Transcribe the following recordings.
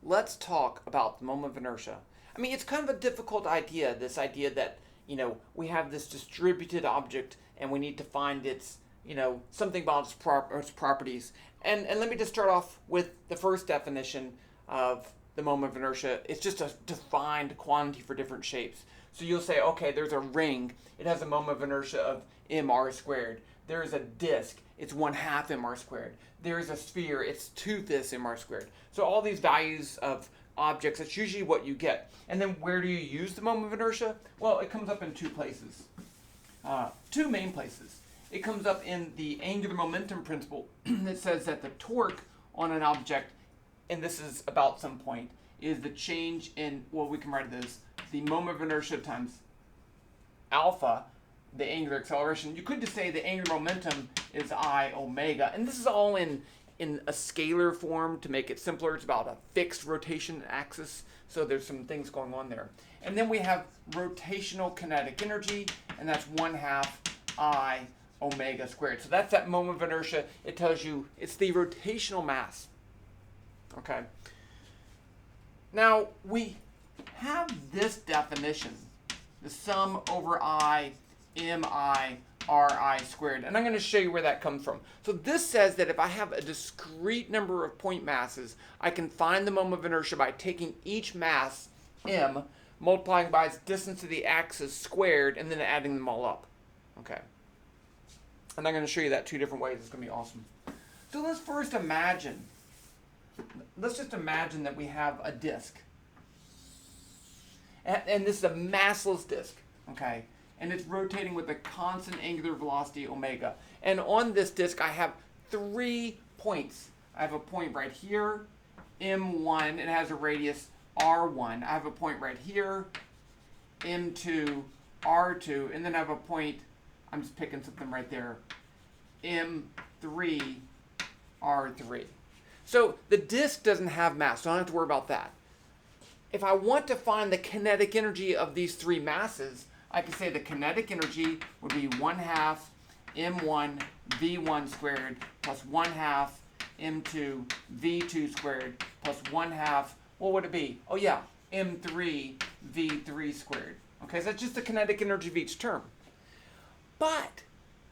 let's talk about the moment of inertia. I mean, it's kind of a difficult idea, this idea that, we have this distributed object and we need to find its, something about its properties. And let me just start off with the first definition of the moment of inertia. It's just a defined quantity for different shapes. So you'll say, okay, there's a ring. It has a moment of inertia of mr squared. There's a disk. It's 1/2 mr squared. There's a sphere. It's 2/5 mr squared. So all these values of objects, that's usually what you get. And then where do you use the moment of inertia? Well, it comes up in two places. Two main places. It comes up in the angular momentum principle that says that the torque on an object, and this is about some point, is the change in, well, we can write it as the moment of inertia times alpha, the angular acceleration. You could just say the angular momentum is I omega, and this is all in a scalar form to make it simpler. It's about a fixed rotation axis, so there's some things going on there. And then we have rotational kinetic energy, and that's 1/2 I omega squared. So that's that moment of inertia. It tells you it's the rotational mass. Okay. Now we have this definition, the sum over I mi ri squared, and I'm going to show you where that comes from. So this says that if I have a discrete number of point masses, I can find the moment of inertia by taking each mass m, multiplying by its distance to the axis squared, and then adding them all up. Okay. And I'm going to show you that two different ways. It's going to be awesome. So let's first imagine, let's just imagine that we have a disk. And this is a massless disk, okay? And it's rotating with a constant angular velocity omega. And on this disk, I have 3 points. I have a point right here, m1, it has a radius r1. I have a point right here, m2, r2, and then I have a point, I'm just picking something right there, m3, r3. So the disk doesn't have mass, so I don't have to worry about that. If I want to find the kinetic energy of these 3 masses, I can say the kinetic energy would be 1/2 m1 v1 squared plus 1/2 m2 v2 squared plus 1/2, what would it be? Oh yeah, m3 v3 squared. Okay, so that's just the kinetic energy of each term. But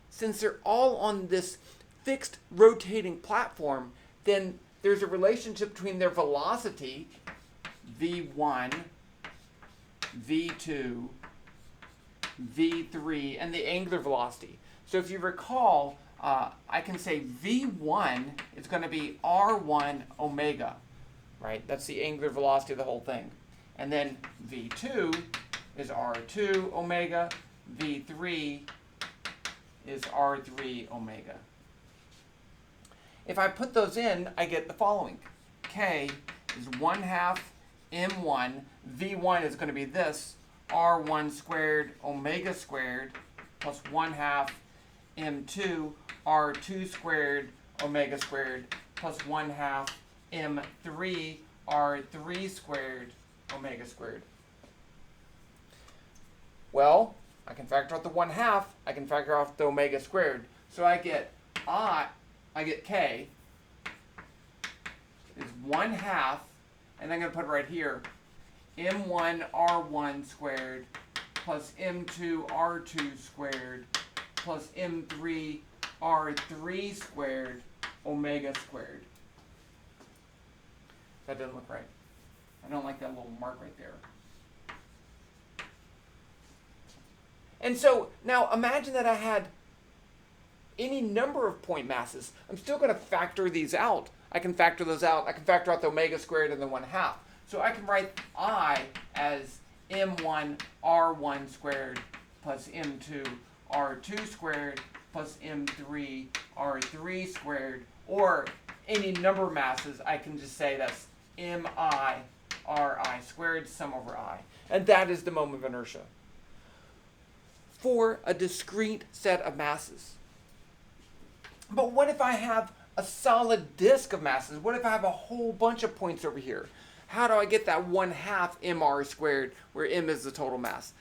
since they're all on this fixed rotating platform, then there's a relationship between their velocity, v1, v2, v3, and the angular velocity. So if you recall, I can say v1 is going to be r1 omega, right? That's the angular velocity of the whole thing. And then v2 is r2 omega, v3 is r3 omega. If I put those in, I get the following. K is 1/2 m1, v1 is going to be this, r1 squared omega squared plus 1/2 m2 r2 squared omega squared plus 1/2 m3 r3 squared omega squared. Well, I can factor out the 1/2, I can factor out the omega squared. So I get K is 1/2, and I'm going to put it right here, m1 r1 squared plus m2 r2 squared plus m3 r3 squared omega squared. That doesn't look right. I don't like that little mark right there. And so now imagine that I had any number of point masses. I'm still going to factor these out. I can factor those out. I can factor out the omega squared and the 1/2. So I can write I as m1 r1 squared plus m2 r2 squared plus m3 r3 squared, or any number of masses, I can just say that's mi ri squared, sum over I. And that is the moment of inertia for a discrete set of masses. But what if I have a solid disk of masses? What if I have a whole bunch of points over here? How do I get that 1/2 mr squared where m is the total mass?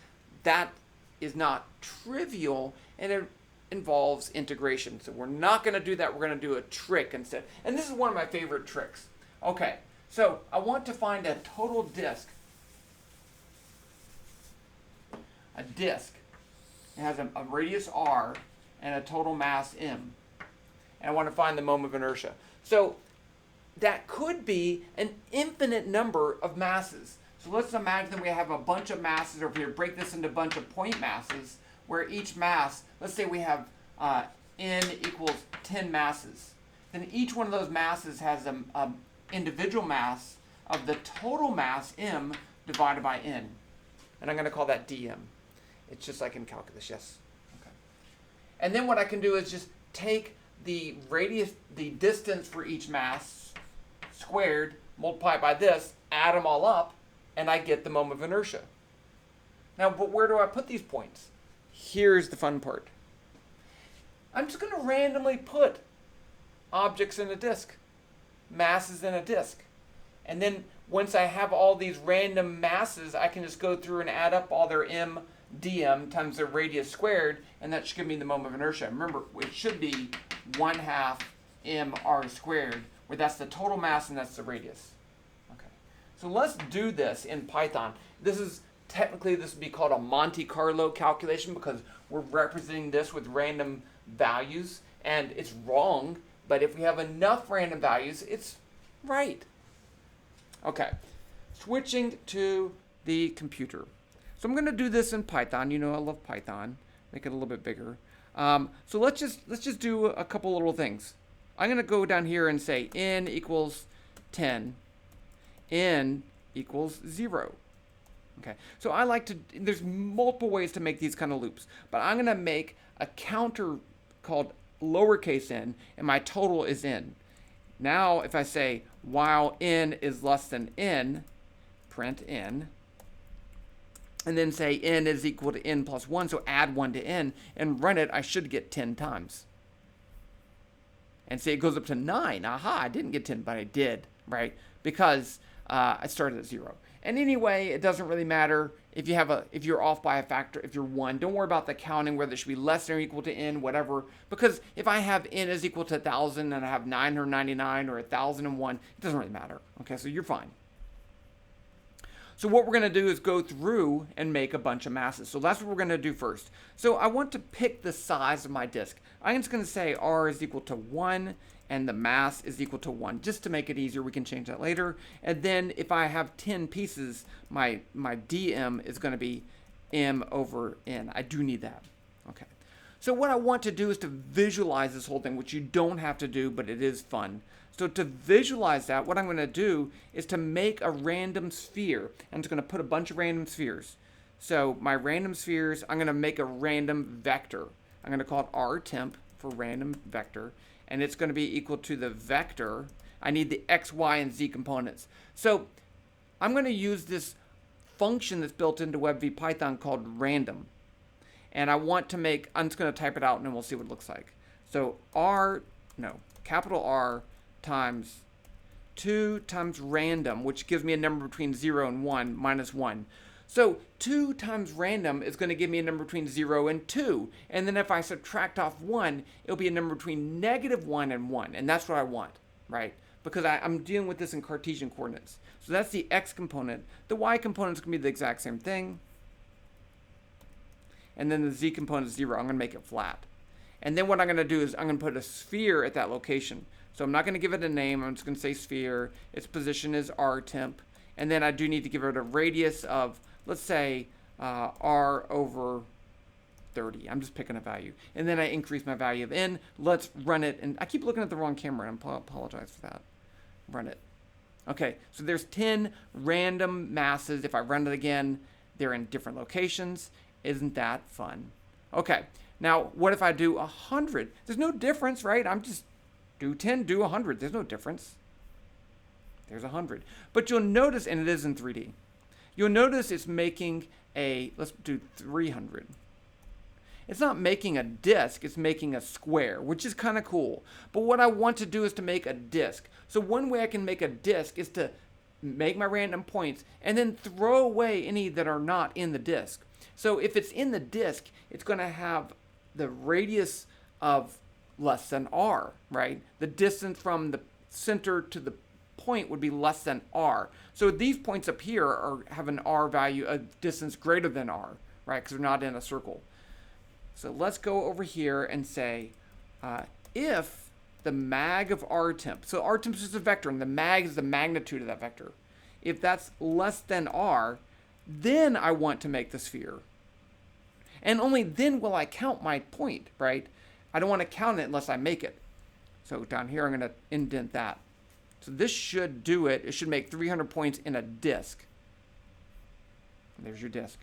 That is not trivial, and it involves integration. So we're not going to do that. We're going to do a trick instead. And this is one of my favorite tricks. Okay, So I want to find a total disk. A disk. It has a radius r and a total mass m. And I want to find the moment of inertia. So that could be an infinite number of masses. So let's imagine that we have a bunch of masses over here. Break this into a bunch of point masses where each mass, let's say we have n equals 10 masses. Then each one of those masses has an individual mass of the total mass m divided by n. And I'm going to call that dm. It's just like in calculus, yes. Okay. And then what I can do is just take the radius, the distance for each mass squared, multiply it by this, add them all up, and I get the moment of inertia. Now, but where do I put these points? Here's the fun part. I'm just going to randomly put objects in a disk, masses in a disk. And then once I have all these random masses, I can just go through and add up all their m dm times their radius squared, and that should give me the moment of inertia. Remember, it should be 1/2 mr squared, where that's the total mass and that's the radius. Okay, so let's do this in Python. This would be called a Monte Carlo calculation because we're representing this with random values, and it's wrong, but if we have enough random values, it's right. Okay, switching to the computer. So I'm going to do this in Python. You know I love Python. Make it a little bit bigger. So let's just do a couple little things. I'm going to go down here and say n equals 10, n equals 0. Okay, so I like to, there's multiple ways to make these kind of loops, but I'm going to make a counter called lowercase n, and my total is n. Now, if I say while n is less than n, print n, and then say n is equal to n plus 1, so add 1 to n, and run it, I should get 10 times. And say it goes up to 9. Aha, I didn't get 10, but I did, right? Because I started at 0. And anyway, it doesn't really matter if you're off by a factor, if you're 1. Don't worry about the counting, whether it should be less than or equal to n, whatever. Because if I have n is equal to 1,000 and I have 999 or 1,001, it doesn't really matter. Okay, so you're fine. So what we're going to do is go through and make a bunch of masses. So that's what we're going to do first. So I want to pick the size of my disk. I'm just going to say r is equal to 1 and the mass is equal to 1. Just to make it easier, we can change that later. And then if I have 10 pieces, my dm is going to be m over n. I do need that. Okay. So what I want to do is to visualize this whole thing, which you don't have to do, but it is fun. So to visualize that, what I'm going to do is to make a random sphere. I'm just going to put a bunch of random spheres. So my random spheres, I'm going to make a random vector. I'm going to call it rtemp for random vector. And it's going to be equal to the vector. I need the x, y, and z components. So I'm going to use this function that's built into WebVPython called random. And I want to make, I'm just going to type it out and then we'll see what it looks like. So capital R times 2 times random, which gives me a number between 0 and 1 minus 1. So 2 times random is going to give me a number between 0 and 2. And then if I subtract off 1, it'll be a number between -1 and 1. And that's what I want, right? Because I'm dealing with this in Cartesian coordinates. So that's the x component. The y component is going to be the exact same thing. And then the z component is 0. I'm going to make it flat. And then what I'm going to do is I'm going to put a sphere at that location. So I'm not going to give it a name. I'm just going to say sphere. Its position is rtemp. And then I do need to give it a radius of, let's say, r over 30. I'm just picking a value. And then I increase my value of n. Let's run it. And I keep looking at the wrong camera. I apologize for that. Run it. Okay, so there's 10 random masses. If I run it again, they're in different locations. Isn't that fun? Okay, now what if I do 100? There's no difference, right? I'm just do 10, do 100. There's no difference. There's 100. But you'll notice, and it is in 3D, you'll notice it's making a, let's do 300. It's not making a disk, it's making a square, which is kind of cool. But what I want to do is to make a disk. So one way I can make a disk is to make my random points and then throw away any that are not in the disk. So if it's in the disk, it's going to have the radius of less than r, right? The distance from the center to the point would be less than r. So these points up here have an r value, a distance greater than r, right? Because they're not in a circle. So let's go over here and say if the mag of r temp, so r temp is just a vector and the mag is the magnitude of that vector. If that's less than r, then I want to make the sphere. And only then will I count my point, right? I don't want to count it unless I make it. So down here, I'm going to indent that. So this should do it. It should make 300 points in a disk. There's your disk.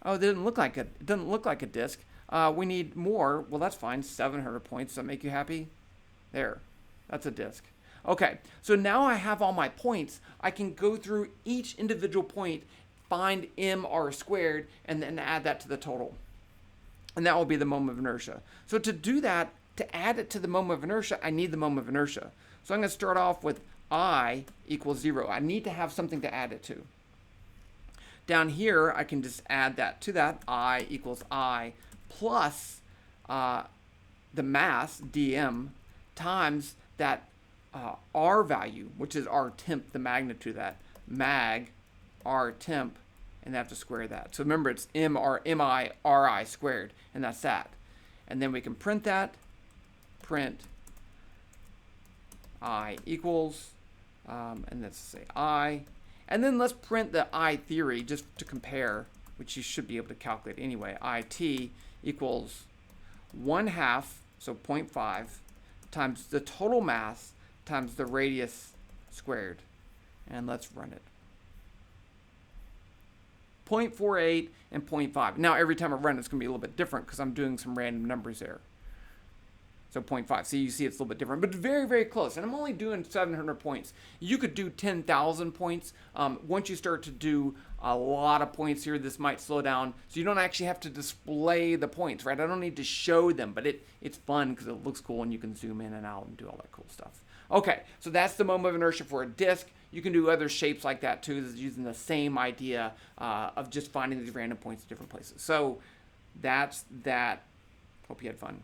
Oh, it doesn't look like a disk. We need more. Well, that's fine. 700 points. Does that make you happy? There. That's a disk. Okay. So now I have all my points. I can go through each individual point, find mr squared, and then add that to the total. And that will be the moment of inertia. So to do that, to add it to the moment of inertia, I need the moment of inertia. So I'm going to start off with I equals 0. I need to have something to add it to. Down here, I can just add that to that. I equals I plus the mass, dm, times that r value, which is r temp, the magnitude of that, mag r temp, and I have to square that. So remember, it's mi ri squared, and that's that. And then we can print that, print I equals, and let's say I. And then let's print the I theory just to compare, which you should be able to calculate anyway. IT equals 1/2, so 0.5, times the total mass times the radius squared. And let's run it. 0.48 and 0.5. Now every time I run it's going to be a little bit different because I'm doing some random numbers there. So 0.5. So you see it's a little bit different, but very, very close. And I'm only doing 700 points. You could do 10,000 points. Once you start to do a lot of points here, this might slow down. So you don't actually have to display the points, right? I don't need to show them, but it's fun because it looks cool and you can zoom in and out and do all that cool stuff. Okay, so that's the moment of inertia for a disk. You can do other shapes like that too, using the same idea of just finding these random points in different places. So that's that. Hope you had fun.